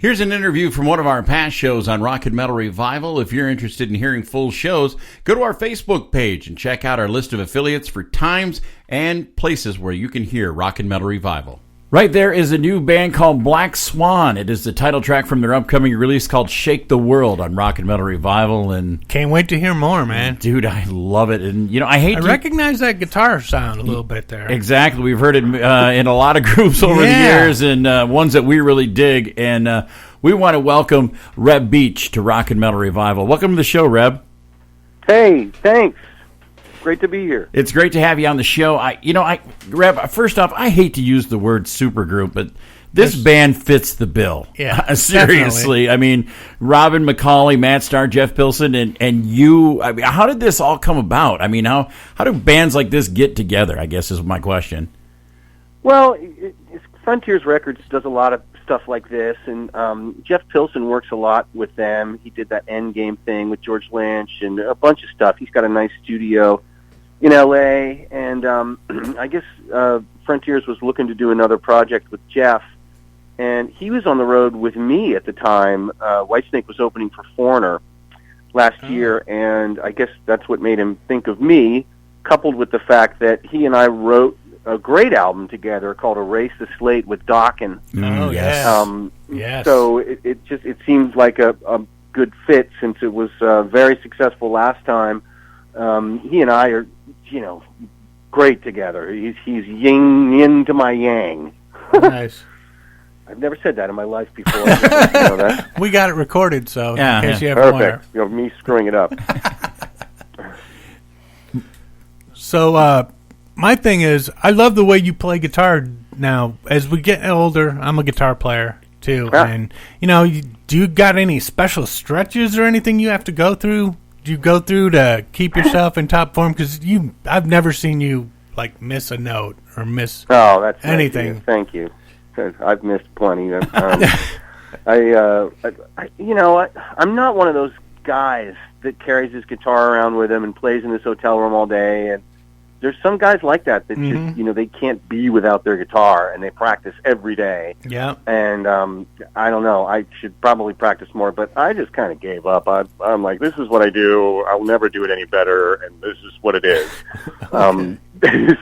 Here's an interview from one of our past shows on Rock and Metal Revival. If you're interested in hearing full shows, go to our Facebook page and check out our list of affiliates for times and places where you can hear Rock and Metal Revival. Right there is a new band called Black Swan. It is the title track from their upcoming release called Shake the World on Rock and Metal Revival. And can't wait to hear more, man. Dude, I love it. And, you know, I recognize that guitar sound a little bit there. Exactly. We've heard it in a lot of groups over the years, and ones that we really dig. And we want to welcome Reb Beach to Rock and Metal Revival. Welcome to the show, Reb. Hey, thanks. Great to be here. It's great to have you on the show. Reb, first off, I hate to use the word supergroup, but this band fits the bill. Yeah, seriously. Definitely. I mean, Robin, McAuley, Matt Starr, Jeff Pilson, and you. I mean, how did this all come about? I mean, how do bands like this get together, I guess is my question. Well, Frontiers Records does a lot of stuff like this, and Jeff Pilson works a lot with them. He did that Endgame thing with George Lynch and a bunch of stuff. He's got a nice studio in L.A., and I guess Frontiers was looking to do another project with Jeff, and he was on the road with me at the time. Whitesnake was opening for Foreigner last year, and I guess that's what made him think of me, coupled with the fact that he and I wrote a great album together called Erase the Slate with Dokken. Oh, yes. Yes. So it seemed like a good fit since it was very successful last time. He and I are, great together. He's yin to my yang. Nice. I've never said that in my life before. You know that? We got it recorded, so in case you have perfect. Me screwing it up. So, my thing is, I love the way you play guitar now. As we get older, I'm a guitar player, too. Yeah. And, do you got any special stretches or anything you have to go through? Do you go through to keep yourself in top form? Because I've never seen you, miss a note or miss that's anything. Nice. Thank you. 'Cause I've missed plenty. I'm not one of those guys that carries his guitar around with him and plays in his hotel room all day, and there's some guys like that just, they can't be without their guitar, and they practice every day. Yeah. And I don't know, I should probably practice more, but I just kind of gave up. I'm like, this is what I do. I'll never do it any better, and this is what it is.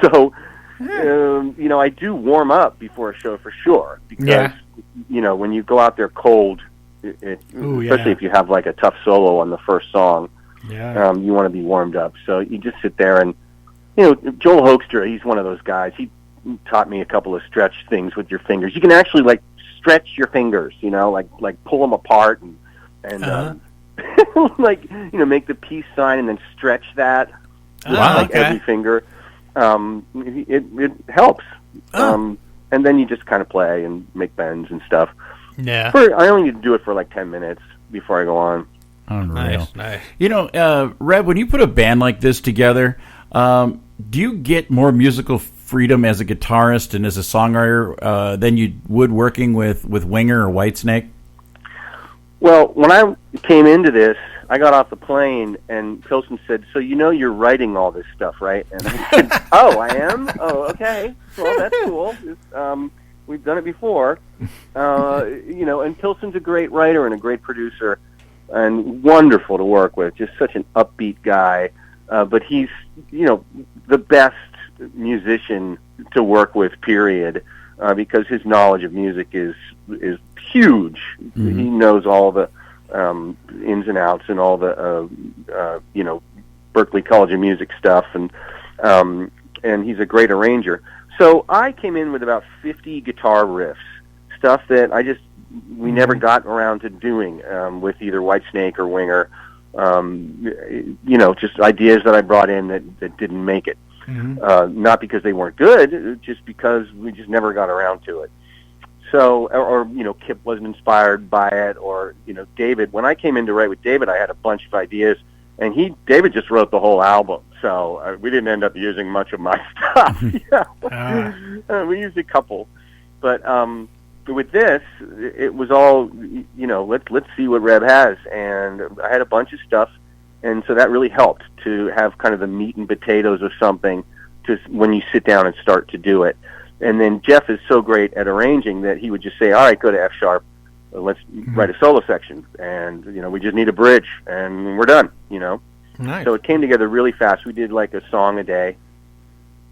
So, I do warm up before a show for sure, because, when you go out there cold, especially if you have a tough solo on the first song, you want to be warmed up. So you just sit there and, Joel Hoekstra, he's one of those guys. He taught me a couple of stretch things with your fingers. You can actually stretch your fingers, like pull them apart and make the peace sign and then stretch that with every finger. It helps. And then you just kind of play and make bends and stuff. Yeah. I only need to do it for 10 minutes before I go on. Unreal. Nice. Reb, when you put a band like this together, do you get more musical freedom as a guitarist and as a songwriter than you would working with Winger or Whitesnake? Well, when I came into this, I got off the plane and Pilson said, "So you're writing all this stuff, right?" And I said, "Oh, I am? Oh, okay. Well, that's cool. We've done it before." And Pilson's a great writer and a great producer and wonderful to work with. Just such an upbeat guy. But he's, the best musician to work with, period, because his knowledge of music is huge. Mm-hmm. He knows all the ins and outs and all the, Berklee College of Music stuff, and he's a great arranger. So I came in with about 50 guitar riffs, stuff that we never got around to doing with either Whitesnake or Winger. Just ideas that I brought in that didn't make it. Mm-hmm. Not because they weren't good, just because we just never got around to it. So, or Kip wasn't inspired by it, or, David. When I came in to write with David, I had a bunch of ideas, and David just wrote the whole album. So we didn't end up using much of my stuff. We used a couple. But with this, it was all, let's see what Reb has. And I had a bunch of stuff, and so that really helped to have kind of the meat and potatoes of something when you sit down and start to do it. And then Jeff is so great at arranging that he would just say, all right, go to F sharp, let's write a solo section, and we just need a bridge, and we're done. Nice. So it came together really fast. We did like a song a day.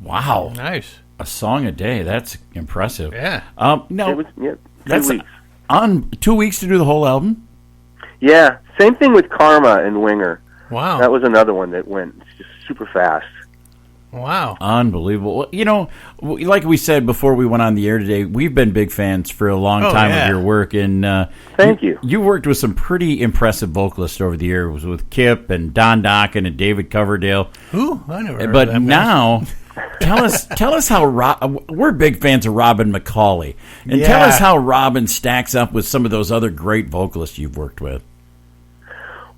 Wow. Nice. A song a day. That's impressive. Yeah. No, It was 2 that's weeks. on 2 weeks to do the whole album. Yeah, same thing with Karma and Winger. Wow. That was another one that went just super fast. Wow. Unbelievable. Like we said before we went on the air today, we've been big fans for a long time of your work. And Thank you. You worked with some pretty impressive vocalists over the years, with Kip and Don Dokken and David Coverdale. Ooh, I never heard But of that now, tell us how we're big fans of Robin McAuley, and tell us how Robin stacks up with some of those other great vocalists you've worked with.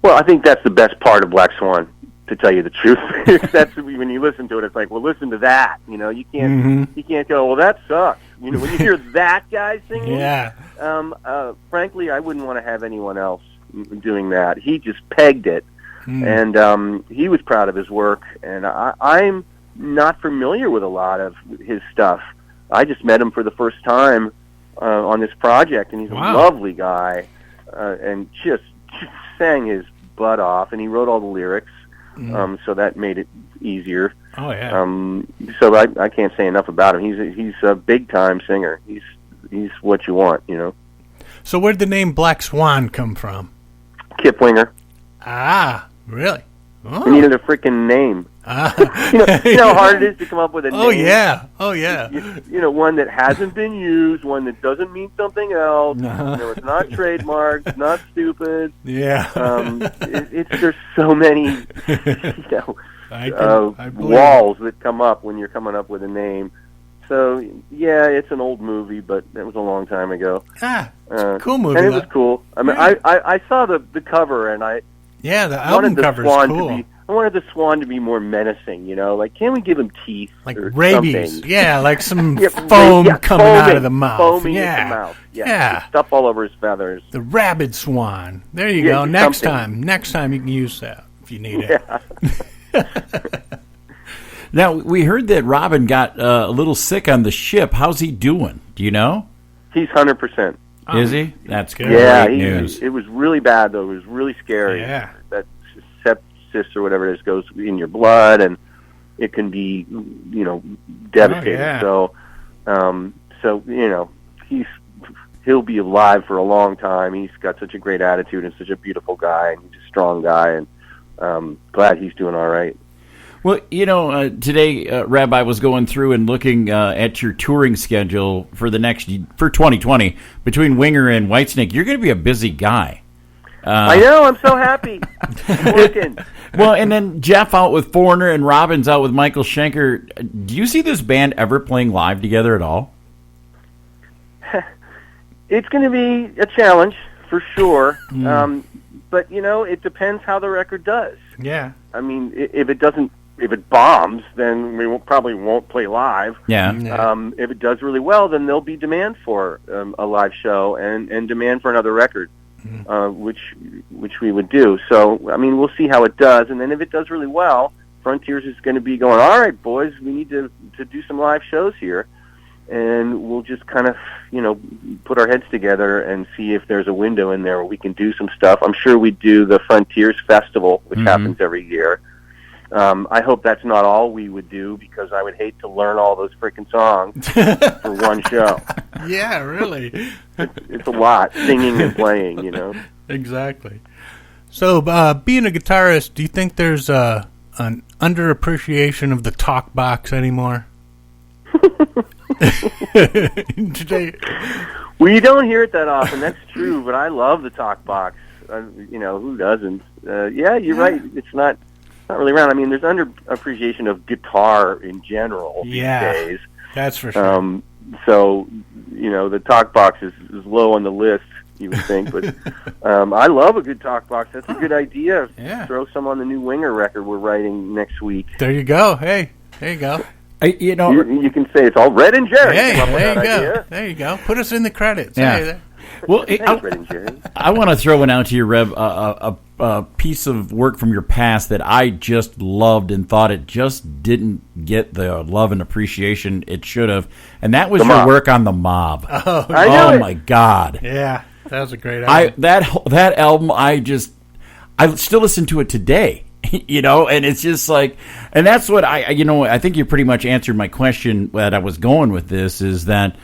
Well, I think that's the best part of Black Swan, to tell you the truth. That's when you listen to it, it's like, well, listen to that. You can't go, well, that sucks. When you hear that guy singing, frankly, I wouldn't want to have anyone else doing that. He just pegged it, and he was proud of his work. And I'm not familiar with a lot of his stuff. I just met him for the first time on this project, and he's a lovely guy, and just sang his butt off, and he wrote all the lyrics, so that made it easier. Oh yeah. So I can't say enough about him. He's a big time singer. He's what you want, So where'd the name Black Swan come from? Kip Winger. Ah, really? Oh. He needed a freaking name. You know how hard it is to come up with a name? Oh yeah. One that hasn't been used, one that doesn't mean something else. It's not trademarked, it's not stupid. Yeah. There's so many, walls that come up when you're coming up with a name. So yeah, it's an old movie, but it was a long time ago. It's a cool movie. And it was cool. I mean, I saw the cover, and the album cover is cool. I wanted the swan to be more menacing, like, can we give him teeth? Like or rabies. Something? Yeah, like some foam coming out of the mouth. Foaming at the mouth. Yeah. Stuff all over his feathers. The rabid swan. There you go. Next time you can use that if you need it. Now, we heard that Robin got a little sick on the ship. How's he doing? Do you know? He's 100%. Is he? That's good. Yeah, Great news. It was really bad, though. It was really scary. Yeah. That sepsis or whatever it is goes in your blood, and it can be, devastating. Oh, yeah. So he'll be alive for a long time. He's got such a great attitude and such a beautiful guy, and he's a strong guy, and glad he's doing all right. Well, today, Reb, I was going through and looking at your touring schedule for 2020 between Winger and Whitesnake. You're going to be a busy guy. I know. I'm so happy. I'm working. Well, and then Jeff out with Foreigner and Robin's out with Michael Schenker. Do you see this band ever playing live together at all? It's going to be a challenge for sure. But it depends how the record does. Yeah. I mean, if it bombs, then we probably won't play live. Yeah. If it does really well, then there'll be demand for a live show and demand for another record, which we would do. So, I mean, we'll see how it does. And then if it does really well, Frontiers is going to be going, all right, boys, we need to do some live shows here. And we'll just kind of, put our heads together and see if there's a window in there where we can do some stuff. I'm sure we do the Frontiers Festival, which happens every year. I hope that's not all we would do, because I would hate to learn all those freaking songs for one show. Yeah, really. It's a lot, singing and playing, Exactly. So, being a guitarist, do you think there's an underappreciation of the Talkbox anymore? Today. Well, you don't hear it that often. That's true, but I love the Talkbox. Who doesn't? Yeah, you're right. It's not really around. I mean, there's underappreciation of guitar in general these days. That's for sure. So, the Talkbox is low on the list, you would think. But I love a good Talkbox. That's a good idea. Yeah. Throw some on the new Winger record we're writing next week. There you go. Hey, there you go. You can say it's all Red and Jerry. Hey, there you go. There you go. Put us in the credits. Yeah. Hey, well, thanks, Red and Jerry. I want to throw one out to you, Reb. A piece of work from your past that I just loved and thought it just didn't get the love and appreciation it should have, and that was your work on The Mob. Oh, I know my God! Yeah. That was a great album. That album, I still listen to it today. And it's just like, and that's what I think you pretty much answered my question that I was going with this is that,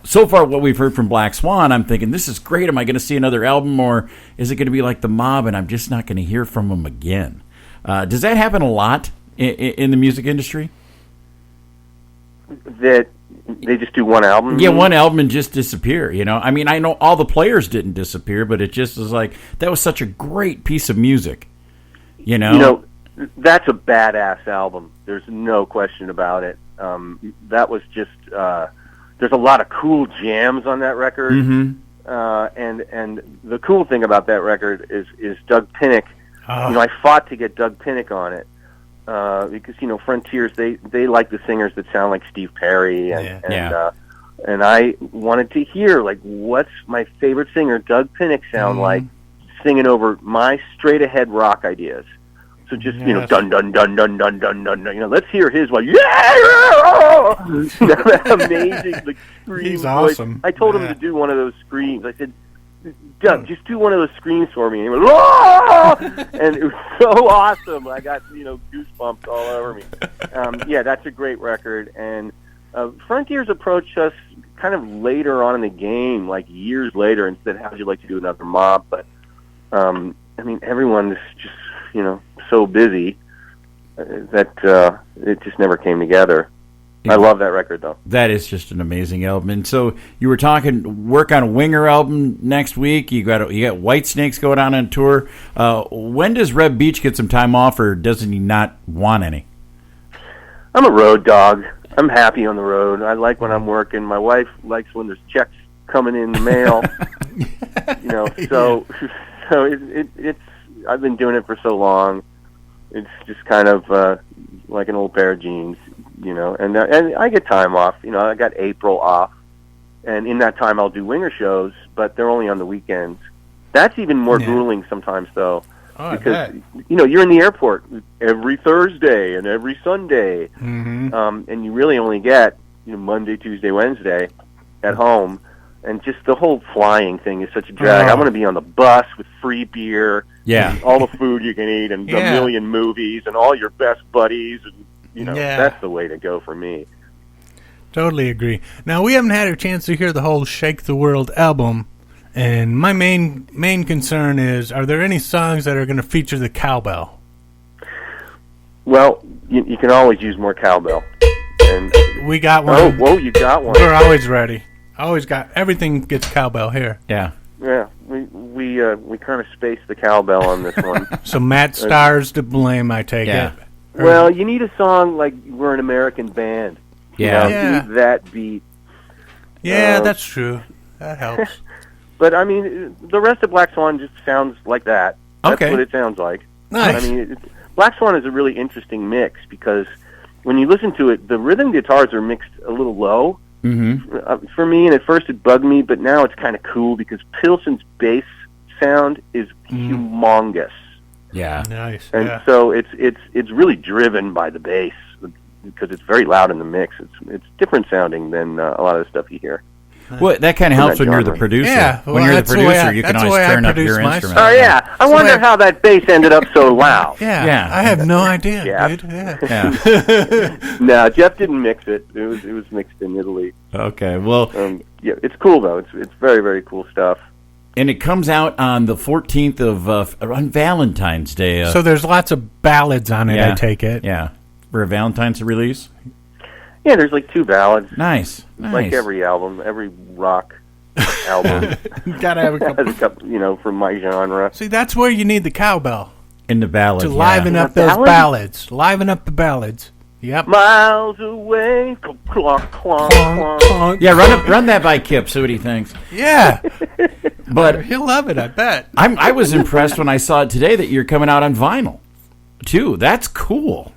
so far what we've heard from Black Swan, I'm thinking, this is great. Am I going to see another album, or is it going to be like The Mob and I'm just not going to hear from them again? Does that happen a lot in the music industry? That they just do one album? Yeah, one album and just disappear, I mean, I know all the players didn't disappear, but it just was like, that was such a great piece of music, That's a badass album. There's no question about it. That was just... there's a lot of cool jams on that record, and the cool thing about that record is Doug Pinnick. I fought to get Doug Pinnick on it because Frontiers they like the singers that sound like Steve Perry, and I wanted to hear like what's my favorite singer Doug Pinnick sound like singing over my straight ahead rock ideas. So just dun dun dun dun dun dun dun. Let's hear his one. Yeah, amazing, like scream. He's awesome. Voice. I told him to do one of those screams. I said, Doug, just do one of those screams for me. And he went, "Oh!" And it was so awesome. I got goosebumps all over me. That's a great record. And Frontiers approached us kind of later on in the game, like years later, and said, "How'd you like to do another Mob?" But everyone is just so busy that it just never came together. I love that record, though. That is just an amazing album. And so you were talking work on a Winger album next week. You got Whitesnakes going on tour. When does Reb Beach get some time off, or doesn't he not want any? I'm a road dog. I'm happy on the road. I like when I'm working. My wife likes when there's checks coming in the mail. So it's. I've been doing it for so long. It's just kind of like an old pair of jeans, And I get time off. I got April off, and in that time I'll do Winger shows, but they're only on the weekends. That's even more grueling sometimes, though, because you're in the airport every Thursday and every Sunday, and you really only get Monday, Tuesday, Wednesday at home, and just the whole flying thing is such a drag. I want to be on the bus with free beer. Yeah, all the food you can eat, and a million movies, and all your best buddies, and that's the way to go for me. Totally agree. Now we haven't had a chance to hear the whole "Shake the World" album, and my main concern is: are there any songs that are going to feature the cowbell? Well, you can always use more cowbell, and we got one. Oh, whoa, you got one. We're always ready. Always got everything gets cowbell here. Yeah. Yeah, we kind of spaced the cowbell on this one. So Matt Starr's to blame, I take it. Well, you need a song like "We're an American Band." Yeah, you need that beat. Yeah, that's true. That helps. But the rest of Black Swan just sounds like that. That's what it sounds like. Nice. Black Swan is a really interesting mix because when you listen to it, the rhythm guitars are mixed a little low. For me, and at first it bugged me, but now it's kind of cool because Pilson's bass sound is humongous. Yeah, nice. And so it's really driven by the bass because it's very loud in the mix. It's different sounding than a lot of the stuff you hear. Well, that kind of helps when you're the producer. Yeah, when you're the producer, you can always turn up your instrument. Oh yeah, I wonder how that bass ended up so loud. Yeah, I have no idea, dude. Yeah. No, Jeff didn't mix it. It was mixed in Italy. Okay, well, it's cool though. It's very, very cool stuff. And it comes out on the 14th of on Valentine's Day. So there's lots of ballads on it. I take it. Yeah, for a Valentine's release. Yeah, there's like 2 ballads. Nice. Like every album, every rock album. Gotta have a couple. From my genre. See, that's where you need the cowbell. In the ballads. To liven up those ballads. Liven up the ballads. Yep. Miles away. Clonk, clonk, clonk. Yeah, run that by Kip, see what he thinks. Yeah. But he'll love it, I bet. I was impressed when I saw it today that you're coming out on vinyl, too. That's cool.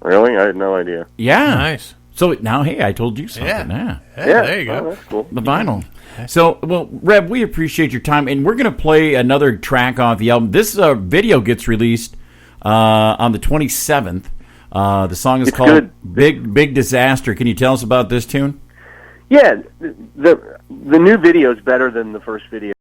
Really? I had no idea. Yeah. Nice. So now, hey, I told you something. Yeah, there you go. Oh, that's cool. The vinyl. So, well, Reb, we appreciate your time, and we're going to play another track off the album. This video gets released on the 27th. The song is called good. Big Disaster. Can you tell us about this tune? Yeah, the new video is better than the first video.